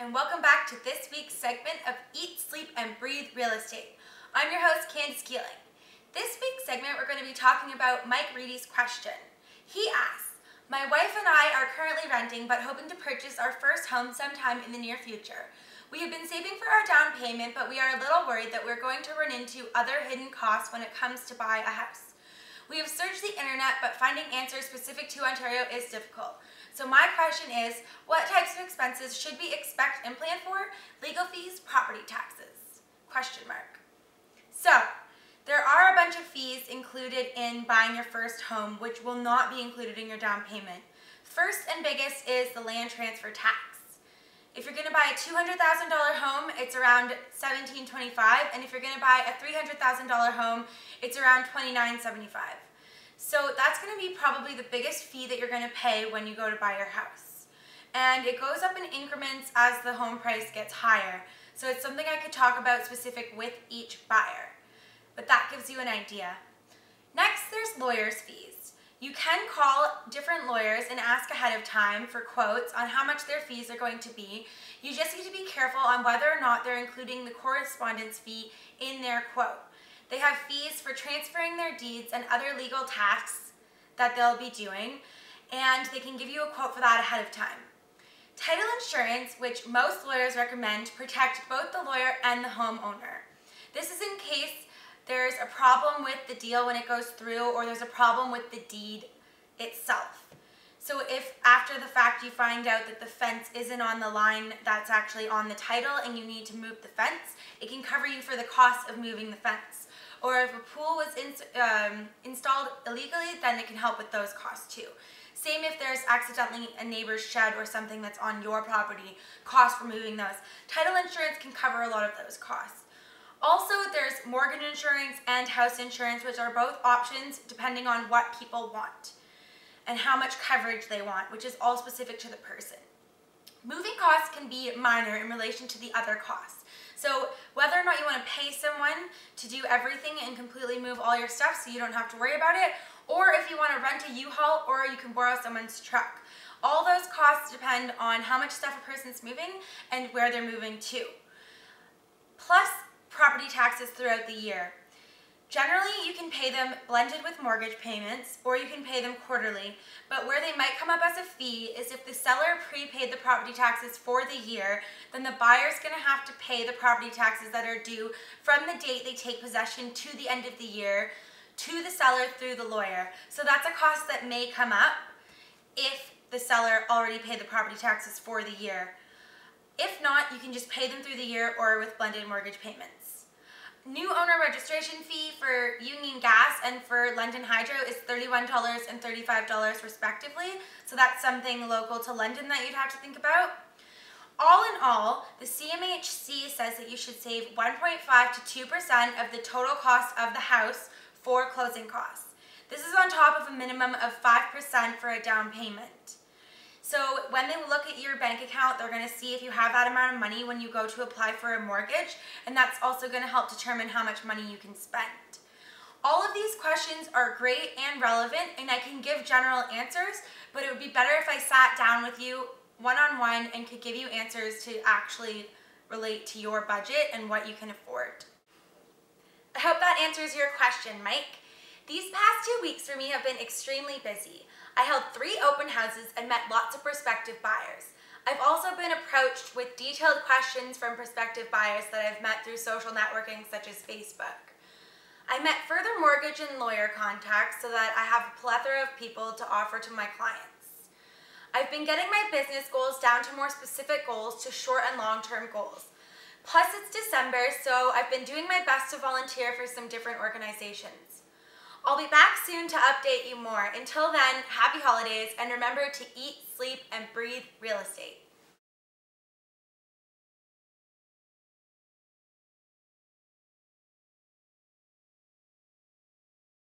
and welcome back to this week's segment of Eat, Sleep, and Breathe Real Estate. I'm your host, Candace Keeling. This week's segment, we're going to be talking about Mike Reidy's question. He asks, my wife and I are currently renting but hoping to purchase our first home sometime in the near future. We have been saving for our down payment, but we are a little worried that we're going to run into other hidden costs when it comes to buy a house. We have searched the internet, but finding answers specific to Ontario is difficult. So my question is, what types of expenses should we expect and plan for? Legal fees, property taxes? Question mark. So, there are a bunch of fees included in buying your first home, which will not be included in your down payment. First and biggest is the land transfer tax. If you're going to buy a $200,000 home, it's around $1,725, and if you're going to buy a $300,000 home, it's around $2,975. So that's going to be probably the biggest fee that you're going to pay when you go to buy your house. And it goes up in increments as the home price gets higher. So it's something I could talk about specific with each buyer. But that gives you an idea. Next, there's lawyer's fees. You can call different lawyers and ask ahead of time for quotes on how much their fees are going to be. You just need to be careful on whether or not they're including the correspondence fee in their quote. They have fees for transferring their deeds and other legal tasks that they'll be doing, and they can give you a quote for that ahead of time. Title insurance, which most lawyers recommend, protect both the lawyer and the homeowner. This is in case there's a problem with the deal when it goes through, or there's a problem with the deed itself. So if after the fact you find out that the fence isn't on the line that's actually on the title and you need to move the fence, it can cover you for the cost of moving the fence. Or if a pool was installed illegally, then it can help with those costs too. Same if there's accidentally a neighbor's shed or something that's on your property, cost for moving those. Title insurance can cover a lot of those costs. Also, there's mortgage insurance and house insurance, which are both options depending on what people want and how much coverage they want, which is all specific to the person. Moving costs can be minor in relation to the other costs. So whether or not you want to pay someone to do everything and completely move all your stuff so you don't have to worry about it, or if you want to rent a U-Haul, or you can borrow someone's truck. All those costs depend on how much stuff a person's moving and where they're moving to. Plus property taxes throughout the year. Generally, you can pay them blended with mortgage payments, or you can pay them quarterly, but where they might come up as a fee is if the seller prepaid the property taxes for the year, then the buyer's going to have to pay the property taxes that are due from the date they take possession to the end of the year to the seller through the lawyer. So that's a cost that may come up if the seller already paid the property taxes for the year. If not, you can just pay them through the year or with blended mortgage payments. New owner registration fee for Union Gas and for London Hydro is $31 and $35 respectively, so that's something local to London that you'd have to think about. All in all, the CMHC says that you should save 1.5 to 2% of the total cost of the house for closing costs. This is on top of a minimum of 5% for a down payment. So when they look at your bank account, they're going to see if you have that amount of money when you go to apply for a mortgage, and that's also going to help determine how much money you can spend. All of these questions are great and relevant, and I can give general answers, but it would be better if I sat down with you one-on-one and could give you answers to actually relate to your budget and what you can afford. I hope that answers your question, Mike. These past 2 weeks for me have been extremely busy. I held 3 open houses and met lots of prospective buyers. I've also been approached with detailed questions from prospective buyers that I've met through social networking such as Facebook. I met further mortgage and lawyer contacts so that I have a plethora of people to offer to my clients. I've been getting my business goals down to more specific goals to short and long-term goals. Plus it's December, so I've been doing my best to volunteer for some different organizations. I'll be back soon to update you more. Until then, happy holidays, and remember to eat, sleep, and breathe real estate.